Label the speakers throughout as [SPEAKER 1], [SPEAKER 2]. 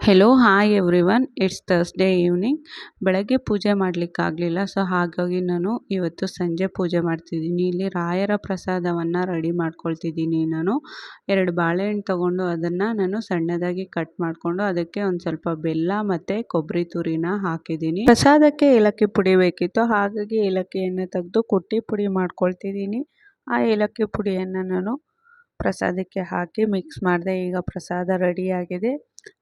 [SPEAKER 1] Hello hi everyone, it's Thursday evening. ಬೆಳಗ್ಗೆ ಪೂಜೆ ಮಾಡಲಿಕ್ಕಾಗಲಿಲ್ಲ, so ಹಾಗಾಗಿ ನಾನು ಇವತ್ತು ಸಂಜೆ ಪೂಜೆ ಮಾಡ್ತಿದ್ದೀನಿ. ಇಲ್ಲಿ ರಾಯರ ಪ್ರಸಾದವನ್ನು ರೆಡಿ ಮಾಡ್ಕೊಳ್ತಿದ್ದೀನಿ. ನಾನು 2 ಬಾಳೆಹಣ್ಣು ತೊಗೊಂಡು ಅದನ್ನು ನಾನು ಸಣ್ಣದಾಗಿ ಕಟ್ ಮಾಡಿಕೊಂಡು ಅದಕ್ಕೆ ಒಂದು ಸ್ವಲ್ಪ ಬೆಲ್ಲ ಮತ್ತು ಕೊಬ್ಬರಿ ತುರಿನ ಹಾಕಿದ್ದೀನಿ. ಪ್ರಸಾದಕ್ಕೆ ಏಲಕ್ಕಿ ಪುಡಿ ಬೇಕಿತ್ತು, ಹಾಗಾಗಿ ಏಲಕ್ಕಿಯನ್ನು ತೆಗೆದು ಕುಟ್ಟಿ ಪುಡಿ ಮಾಡ್ಕೊಳ್ತಿದ್ದೀನಿ. ಆ ಏಲಕ್ಕಿ ಪುಡಿಯನ್ನು ನಾನು ಪ್ರಸಾದಕ್ಕೆ ಹಾಕಿ ಮಿಕ್ಸ್ ಮಾಡಿದೆ. ಈಗ ಪ್ರಸಾದ ರೆಡಿಯಾಗಿದೆ.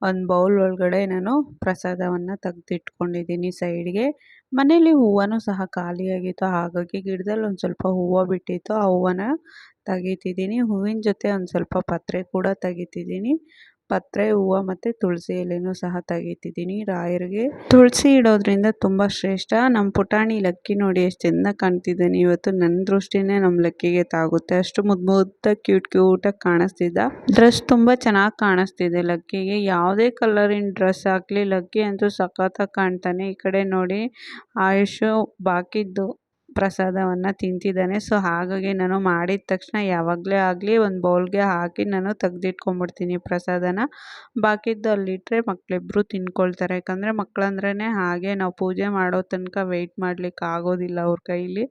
[SPEAKER 1] ಒಂದು ಬೌಲ್ ಒಳಗಡೆ ನಾನು ಪ್ರಸಾದವನ್ನು ತೆಗೆದಿಟ್ಕೊಂಡಿದ್ದೀನಿ ಸೈಡ್ಗೆ. ಮನೇಲಿ ಹೂವನೂ ಸಹ ಖಾಲಿಯಾಗಿತ್ತು, ಹಾಗಾಗಿ ಗಿಡದಲ್ಲಿ ಒಂದು ಸ್ವಲ್ಪ ಹೂವು ಬಿಟ್ಟಿತ್ತು, ಆ ಹೂವನ್ನ ತೆಗಿತಿದ್ದೀನಿ. ಹೂವಿನ ಜೊತೆ ಒಂದು ಸ್ವಲ್ಪ ಪತ್ರೆ ಕೂಡ ತೆಗಿತಿದ್ದೀನಿ. ಪತ್ರೆ, ಹೂವು ಮತ್ತು ತುಳಸಿ ಎಲೆನೂ ಸಹ ತೆಗಿತಿದ್ದೀನಿ. ರಾಯರಿಗೆ ತುಳಸಿ ಇಡೋದ್ರಿಂದ ತುಂಬ ಶ್ರೇಷ್ಠ. ನಮ್ಮ ಪುಟಾಣಿ ಲಕ್ಕಿ ನೋಡಿ ಎಷ್ಟು ಚೆಂದ ಕಾಣ್ತಿದ್ದಾನೆ ಇವತ್ತು. ನನ್ನ ದೃಷ್ಟಿನೇ ನಮ್ಮ ಲಕ್ಕಿಗೆ ತಾಗುತ್ತೆ, ಅಷ್ಟು ಮುದ್ದಾಗಿ ಕ್ಯೂಟಾಗಿ ಕಾಣಿಸ್ತಿದ್ದ. ಡ್ರೆಸ್ ತುಂಬ ಚೆನ್ನಾಗಿ ಕಾಣಿಸ್ತಿದೆ ಲಕ್ಕಿಗೆ. ಯಾವುದೇ ಕಲರಿನ ಡ್ರೆಸ್ ಹಾಕಲಿ ಲಕ್ಕಿ ಅಂತೂ ಸಖತ್ತಾಗಿ ಕಾಣ್ತಾನೆ. ಈ ಕಡೆ ನೋಡಿ ಆಯುಷು ಬಾಕಿದ್ದು ಪ್ರಸಾದವನ್ನು ತಿಂತಿದ್ದಾನೆ. ಸೊ ಹಾಗಾಗಿ ನಾನು ಮಾಡಿದ ತಕ್ಷಣ ಯಾವಾಗಲೇ ಆಗಲಿ ಒಂದು ಬೌಲ್ಗೆ ಹಾಕಿ ನಾನು ತೆಗೆದಿಟ್ಕೊಂಡ್ಬಿಡ್ತೀನಿ ಪ್ರಸಾದನ. ಬಾಕಿದ್ದು ಅಲ್ಲಿಟ್ಟರೆ ಮಕ್ಕಳಿಬ್ರು ತಿನ್ಕೊಳ್ತಾರೆ. ಯಾಕಂದರೆ ಮಕ್ಕಳಂದ್ರೇ ಹಾಗೆ, ನಾವು ಪೂಜೆ ಮಾಡೋ ತನಕ ವೆಯ್ಟ್ ಮಾಡಲಿಕ್ಕೆ ಆಗೋದಿಲ್ಲ ಅವ್ರ ಕೈಲಿ.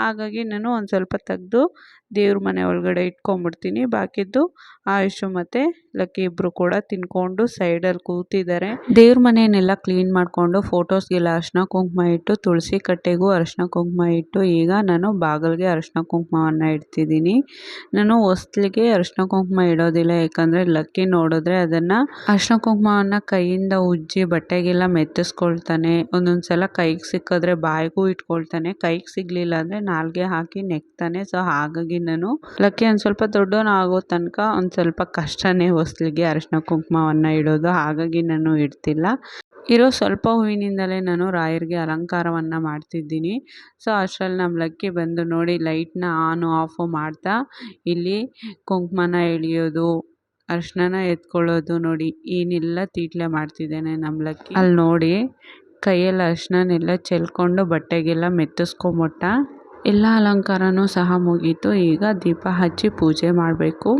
[SPEAKER 1] ಹಾಗಾಗಿ ನಾನು ಒಂದು ಸ್ವಲ್ಪ ತೆಗೆದು ದೇವ್ರ ಮನೆ ಒಳಗಡೆ ಇಟ್ಕೊಂಡ್ಬಿಡ್ತೀನಿ. ಬಾಕಿದ್ದು ಆಯುಷು ಮತ್ತು ಲಕ್ಕಿ ಇಬ್ಬರು ಕೂಡ ತಿನ್ಕೊಂಡು ಸೈಡಲ್ಲಿ ಕೂತಿದ್ದಾರೆ. ದೇವ್ರ ಮನೆಯನ್ನೆಲ್ಲ ಕ್ಲೀನ್ ಮಾಡಿಕೊಂಡು ಫೋಟೋಸ್ಗೆಲ್ಲ ಅರಿಶಿನ ಕುಂಕುಮ ಇಟ್ಟು, ತುಳಸಿ ಕಟ್ಟೆಗೂ ಅರಿಶಿನ ಕುಂಕುಮ ಇಟ್ಟು, ಈಗ ನಾನು ಬಾಗಿಲಿಗೆ ಅರಿಶಿನ ಕುಂಕುಮವನ್ನು ಇಡ್ತಿದ್ದೀನಿ. ನಾನು ಹೊಸ್ಲಿಗೆ ಅರಿಶಿನ ಕುಂಕುಮ ಇಡೋದಿಲ್ಲ, ಯಾಕಂದರೆ ಲಕ್ಕಿ ನೋಡಿದ್ರೆ ಅದನ್ನು ಅರಿಶಿನ ಕುಂಕುಮವನ್ನು ಕೈಯಿಂದ ಉಜ್ಜಿ ಬಟ್ಟೆಗೆಲ್ಲ ಮೆತ್ತಿಸ್ಕೊಳ್ತಾನೆ. ಒಂದೊಂದು ಸಲ ಕೈಗೆ ಸಿಕ್ಕಿದ್ರೆ ಬಾಯಿಗೂ ಇಟ್ಕೊಳ್ತಾನೆ, ಕೈಗೆ ಸಿಗಲಿಲ್ಲ ಅಂದರೆ ನಾಲ್ಗೆ ಹಾಕಿ ನೆಕ್ತಾನೆ. ಸೊ ಹಾಗಾಗಿ ನಾನು ಲಕ್ಕಿ ಒಂದು ಸ್ವಲ್ಪ ದೊಡ್ಡವನಾಗೋ ತನಕ ಒಂದು ಸ್ವಲ್ಪ ಕಷ್ಟನೇ ಹೊಸ್ಲಿಗೆ ಅರಿಶಿನ ಕುಂಕುಮವನ್ನು ಇಡೋದು, ಹಾಗಾಗಿ ನಾನು ಇಡ್ತಿಲ್ಲ. ಇರೋ ಸ್ವಲ್ಪ ಹೂವಿನಿಂದಲೇ ನಾನು ರಾಯರಿಗೆ ಅಲಂಕಾರವನ್ನು ಮಾಡ್ತಿದ್ದೀನಿ. ಸೊ ಅಷ್ಟರಲ್ಲಿ ನಮ್ಮ ಲಕ್ಕಿ ಬಂದು ನೋಡಿ ಲೈಟ್ನ ಆನು ಆಫು ಮಾಡ್ತಾ ಇಲ್ಲಿ ಕುಂಕುಮನ ಎಳೆಯೋದು, ಅರಿಶಿನ ಎತ್ಕೊಳ್ಳೋದು ನೋಡಿ ಏನೆಲ್ಲ ತೀಟ್ಲೆ ಮಾಡ್ತಿದ್ದಾನೆ ನಮ್ಮ ಲಕ್ಕಿ. ಅಲ್ಲಿ ನೋಡಿ ಕೈಯಲ್ಲಿ ಅರಿಶಿನೆಲ್ಲ ಚೆಲ್ಕೊಂಡು ಬಟ್ಟೆಗೆಲ್ಲ ಮೆತ್ತಿಸ್ಕೊಂಬಿಟ್ಟ. ಎಲ್ಲ ಅಲಂಕಾರನೂ ಸಹ ಮುಗೀತು. ಈಗ ದೀಪ ಹಚ್ಚಿ ಪೂಜೆ ಮಾಡಬೇಕು.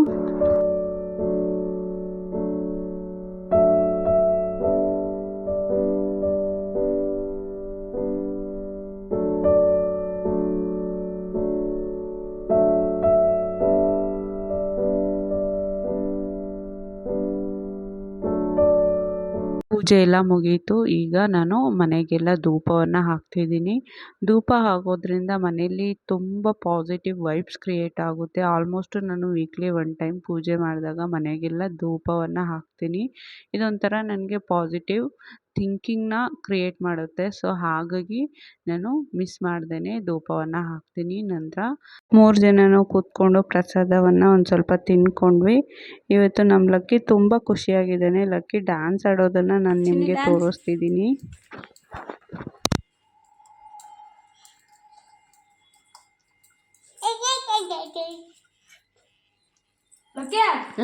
[SPEAKER 1] ಪೂಜೆ ಎಲ್ಲ ಮುಗೀತು. ಈಗ ನಾನು ಮನೆಗೆಲ್ಲ ಧೂಪವನ್ನು ಹಾಕ್ತಿದ್ದೀನಿ. ಧೂಪ ಹಾಕೋದ್ರಿಂದ ಮನೆಯಲ್ಲಿ ತುಂಬ ಪಾಸಿಟಿವ್ ವೈಬ್ಸ್ ಕ್ರಿಯೇಟ್ ಆಗುತ್ತೆ. ಆಲ್ಮೋಸ್ಟು ನಾನು ವೀಕ್ಲಿ 1 ಟೈಮ್ ಪೂಜೆ ಮಾಡಿದಾಗ ಮನೆಗೆಲ್ಲ ಧೂಪವನ್ನು ಹಾಕ್ತೀನಿ. ಇದೊಂಥರ ನನಗೆ ಪಾಸಿಟಿವ್ ಥಿಂಕಿಂಗ್ನ ಕ್ರಿಯೇಟ್ ಮಾಡುತ್ತೆ. ಸೊ ಹಾಗಾಗಿ ನಾನು ಮಿಸ್ ಮಾಡ್ದೇ ಧೂಪವನ್ನು ಹಾಕ್ತೀನಿ. ನಂತರ 3 ಜನನೂ ಕೂತ್ಕೊಂಡು ಪ್ರಸಾದವನ್ನು ಒಂದು ಸ್ವಲ್ಪ ತಿನ್ಕೊಂಡ್ವಿ. ಇವತ್ತು ನಮ್ಮ ಲಕ್ಕಿ ತುಂಬ ಖುಷಿಯಾಗಿದ್ದಾನೆ. ಲಕ್ಕಿ ಡ್ಯಾನ್ಸ್ ಆಡೋದನ್ನು ನಾನು ನಿಮಗೆ ತೋರಿಸ್ತಿದ್ದೀನಿ.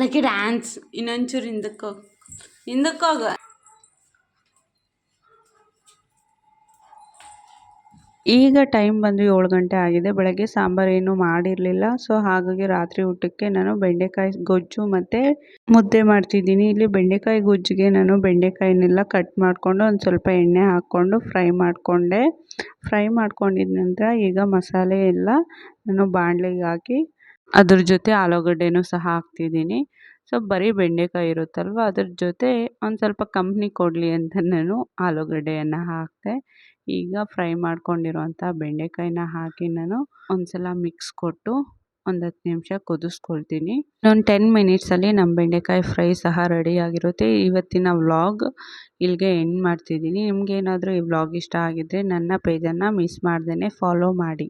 [SPEAKER 1] Lucky dance ಇನ್ನೊಂಚೂರು ಹಿಂದಕ್ಕೋಗ. ಈಗ ಟೈಮ್ ಬಂದು 7 ಗಂಟೆ ಆಗಿದೆ. ಬೆಳಗ್ಗೆ ಸಾಂಬಾರು ಏನೂ ಮಾಡಿರಲಿಲ್ಲ. ಸೊ ಹಾಗಾಗಿ ರಾತ್ರಿ ಊಟಕ್ಕೆ ನಾನು ಬೆಂಡೆಕಾಯಿ ಗೊಜ್ಜು ಮತ್ತು ಮುದ್ದೆ ಮಾಡ್ತಿದ್ದೀನಿ. ಇಲ್ಲಿ ಬೆಂಡೆಕಾಯಿ ಗೊಜ್ಜಿಗೆ ನಾನು ಬೆಂಡೆಕಾಯಿನೆಲ್ಲ ಕಟ್ ಮಾಡಿಕೊಂಡು ಒಂದು ಸ್ವಲ್ಪ ಎಣ್ಣೆ ಹಾಕ್ಕೊಂಡು ಫ್ರೈ ಮಾಡಿಕೊಂಡೆ. ಫ್ರೈ ಮಾಡ್ಕೊಂಡಿದ ನಂತರ ಈಗ ಮಸಾಲೆ ಎಲ್ಲ ನಾನು ಬಾಣಲೆಗೆ ಹಾಕಿ ಅದ್ರ ಜೊತೆ ಆಲೂಗಡ್ಡೆನೂ ಸಹ ಹಾಕ್ತಿದ್ದೀನಿ. ಸೊ ಬರೀ ಬೆಂಡೆಕಾಯಿ ಇರುತ್ತಲ್ವ, ಅದ್ರ ಜೊತೆ ಒಂದು ಸ್ವಲ್ಪ ಕಂಪ್ನಿ ಕೊಡಲಿ ಅಂತ ನಾನು ಆಲೂಗಡ್ಡೆಯನ್ನು ಹಾಕಿದೆ. ಈಗ ಫ್ರೈ ಮಾಡ್ಕೊಂಡಿರುವಂಥ ಬೆಂಡೆಕಾಯಿನ ಹಾಕಿ ನಾನು ಒಂದು ಸಲ ಮಿಕ್ಸ್ ಕೊಟ್ಟು ಒಂದು 10 ನಿಮಿಷ ಕುದಿಸ್ಕೊಳ್ತೀನಿ. ಒಂದು 10 ಮಿನಿಟ್ಸಲ್ಲಿ ನಮ್ಮ ಬೆಂಡೆಕಾಯಿ ಫ್ರೈ ಸಹ ರೆಡಿಯಾಗಿರುತ್ತೆ. ಇವತ್ತಿನ ವ್ಲಾಗ್ ಇಲ್ಲಿಗೆ ಎಂಡ್ ಮಾಡ್ತಿದ್ದೀನಿ. ನಿಮಗೇನಾದರೂ ಈ ವ್ಲಾಗ್ ಇಷ್ಟ ಆಗಿದ್ದರೆ ನನ್ನ ಪೇಜನ್ನು ಮಿಸ್ ಮಾಡ್ದೇ ಫಾಲೋ ಮಾಡಿ.